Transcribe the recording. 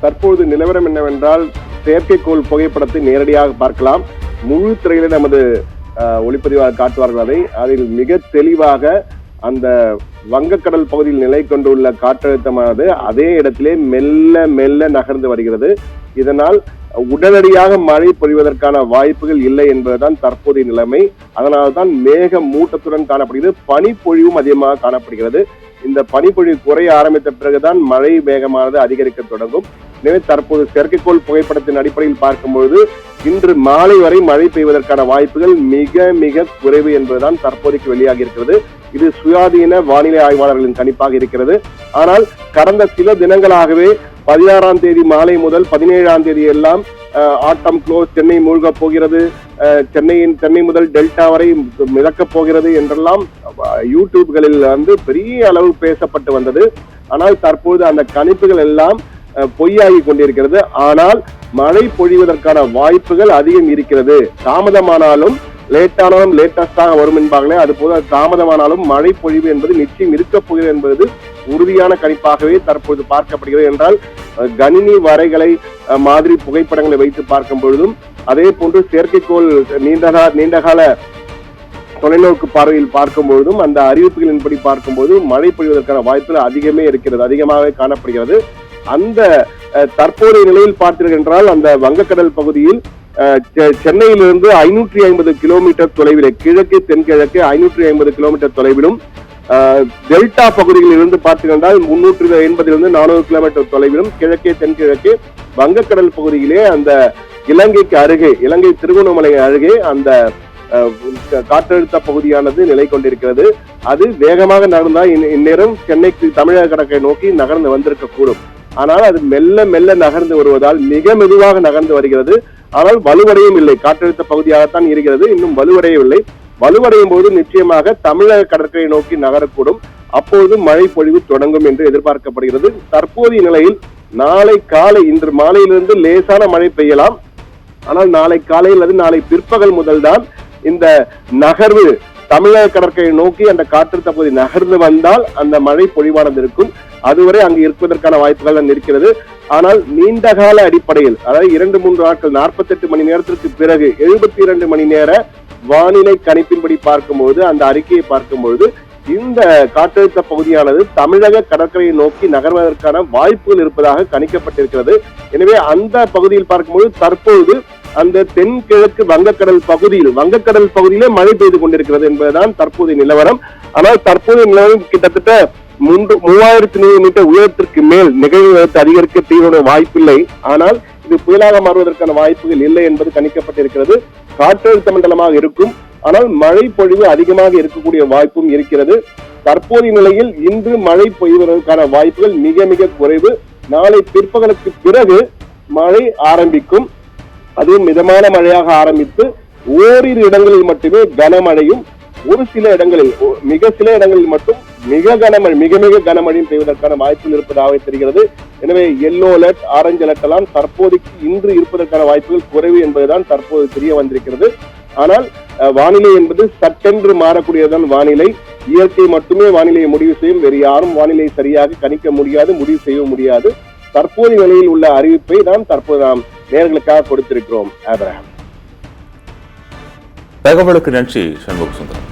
தற்போது நிலவரம் என்னவென்றால் செயற்கைக்கோள் புகைப்படத்தை நேரடியாக பார்க்கலாம். முழு திரையில நமது ஒளிப்பதிவாக காட்டுவார்கள். அதில் மிக தெளிவாக அந்த வங்கக்கடல் பகுதியில் நிலை கொண்டுள்ள காற்றழுத்தமானது அதே இடத்திலே மெல்ல மெல்ல நகர்ந்து வருகிறது. இதனால் உடனடியாக மழை பொழிவதற்கான வாய்ப்புகள் இல்லை என்பதுதான் தற்போதைய நிலைமை. அதனால்தான் மேக மூட்டத்துடன் காணப்படுகிறது. பனிப்பொழிவும் அதிகமாக காணப்படுகிறது. இந்த பனிப்பொழிவு குறைய ஆரம்பித்த பிறகுதான் மழை வேகமானது அதிகரிக்க தொடங்கும். எனவே தற்போது செயற்கைக்கோள் புகைப்படத்தின் அடிப்படையில் பார்க்கும்போது இன்று மாலை வரை மழை பெய்வதற்கான வாய்ப்புகள் மிக மிக குறைவு என்பதுதான் தற்போதைக்கு வெளியாகி இருக்கிறது. இது சுயாதீன வானிலை ஆய்வாளர்களின் கணிப்பாக இருக்கிறது. ஆனால் கடந்த சில தினங்களாகவே 16ஆம் தேதி மாலை முதல் 17ஆம் தேதி எல்லாம் ஆட்டம் க்ளோஸ், சென்னை மூழ்க போகிறது, சென்னை முதல் டெல்டா வரை மிதக்கப் போகிறது என்றெல்லாம் யூடியூப்களில் பெரிய அளவு பேசப்பட்டு வந்தது. ஆனால் தற்போது அந்த கணிப்புகள் எல்லாம் பொய்யாகி கொண்டிருக்கிறது. ஆனால் மழை பொழிவதற்கான வாய்ப்புகள் அதிகம் இருக்கிறது. தாமதமானாலும் லேட்டானாலும் லேட்டஸ்டாக வரும் என்பார்களே, அதுபோல தாமதமானாலும் மழை பொழிவு என்பது நிச்சயம் இருக்க போகிறது என்பது உறுதியான கணிப்பாகவே தற்போது பார்க்கப்படுகிறது. என்றால் கணினி வரைகளை மாதிரி புகைப்படங்களை வைத்து பார்க்கும் பொழுதும் அதே போன்று செயற்கைக்கோள் நீண்டகால தொலைநோக்கு பார்வையில் பார்க்கும் பொழுதும் அந்த அறிவிப்புகளின்படி பார்க்கும்போது மழை பொழிவதற்கான வாய்ப்புகள் அதிகமாகவே காணப்படுகிறது. அந்த தற்போதைய நிலையில் பார்த்தீர்கள் என்றால் அந்த வங்கக்கடல் பகுதியில் சென்னையிலிருந்து 550 கிலோமீட்டர் தொலைவில் கிழக்கு தென்கிழக்கு 550 கிலோமீட்டர் தொலைவிலும் டெல்டா பகுதியில் இருந்து பார்த்தீர்கள் 380 400 கிலோமீட்டர் தொலைவிலும் கிழக்கே தென்கிழக்கு வங்கக்கடல் பகுதியிலே அந்த இலங்கைக்கு அருகே, இலங்கை திருகோணமலை அருகே அந்த காற்றழுத்த பகுதியானது நிலை கொண்டிருக்கிறது. அது வேகமாக நகர்ந்தால் இந்நேரம் சென்னைக்கு தமிழக கடற்கரை நோக்கி நகர்ந்து வந்திருக்க கூடும். ஆனால் அது மெல்ல மெல்ல நகர்ந்து வருவதால் மிக மெதுவாக நகர்ந்து வருகிறது. ஆனால் வலுவடையும் இல்லை. காற்றழுத்த பகுதியாகத்தான் இருக்கிறது, இன்னும் வலுவடையவில்லை. வலுவடையும் போது நிச்சயமாக தமிழக கடற்கரை நோக்கி நகரக்கூடும். அப்போது மழை பொழிவு தொடங்கும் என்று எதிர்பார்க்கப்படுகிறது. தற்போதைய நிலையில் நாளை காலை, இன்று மாலையிலிருந்து லேசான மழை பெய்யலாம். ஆனால் நாளை காலை அல்லது நாளை பிற்பகல் முதல் தான் இந்த நகர்வு தமிழக கடற்கரை நோக்கி அந்த காற்றழுத்த பகுதி நகர்ந்து வந்தால் அந்த மழை பொழிவானது இருக்கும். அதுவரை அங்கு இருப்பதற்கான வாய்ப்புகள் தான் இருக்கிறது. ஆனால் நீண்டகால அடிப்படையில், அதாவது 2-3 நாட்கள் 48 மணி நேரத்திற்கு பிறகு 72 மணி நேர வானிலை கணிப்பின்படி பார்க்கும்போது, அந்த அறிக்கையை பார்க்கும்போது இந்த காற்றழுத்த பகுதியானது தமிழக கடற்கரையை நோக்கி நகர்வதற்கான வாய்ப்புகள் இருப்பதாக கணிக்கப்பட்டிருக்கிறது. எனவே அந்த பகுதியில் பார்க்கும்போது தற்போது அந்த தென்கிழக்கு வங்கக்கடல் பகுதியிலே மழை பெய்து கொண்டிருக்கிறது என்பதுதான் தற்போதைய நிலவரம். ஆனால் தற்போதைய நிலவரம் கிட்டத்தட்ட 3100 மீட்டர் உயரத்திற்கு மேல் நிகழ்வு அதிகரிக்க தீவிர வாய்ப்பில்லை. ஆனால் இது புயலாக மாறுவதற்கான வாய்ப்புகள் இல்லை என்பது கணிக்கப்பட்டிருக்கிறது. காற்றழுத்த மண்டலமாக இருக்கும். ஆனால் மழை பொழிவு அதிகமாக இருக்கக்கூடிய வாய்ப்பும் இருக்கிறது. தற்போதைய நிலையில் இன்று மழை பொழிவதற்கான வாய்ப்புகள் மிக மிக குறைவு. நாளை பிற்பகலுக்கு பிறகு மழை ஆரம்பிக்கும். அதுவும் மிதமான மழையாக ஆரம்பித்து ஓரிரு இடங்களில் மட்டுமே கனமழையும், ஒரு சில இடங்களில் மிக சில இடங்களில் மட்டும் மிக மிக கனமழையும் பெய்வதற்கான வாய்ப்புகள் இருப்பதாக தெரிகிறது. எனவே எல்லோ அலர்ட், ஆரஞ்சு அலர்ட் எல்லாம் தற்போதைக்கு இன்று இருப்பதற்கான வாய்ப்புகள் குறைவு என்பதுதான் தற்போது தெரிய வந்திருக்கிறது. ஆனால் வானிலை என்பது சட்டென்று மாறக்கூடியதுதான் வானிலை. இயற்கை மட்டுமே வானிலையை முடிவு செய்யும். வேறு யாரும் வானிலையை சரியாக கணிக்க முடியாது, முடிவு செய்ய முடியாது. தற்போதைய நிலையில் உள்ள அறிவிப்பை தற்போது நாம் நேயர்களுக்காக கொடுத்திருக்கிறோம். ஆபிரகாம், தகவலுக்கு நன்றி. சண்முக சுந்தரம்.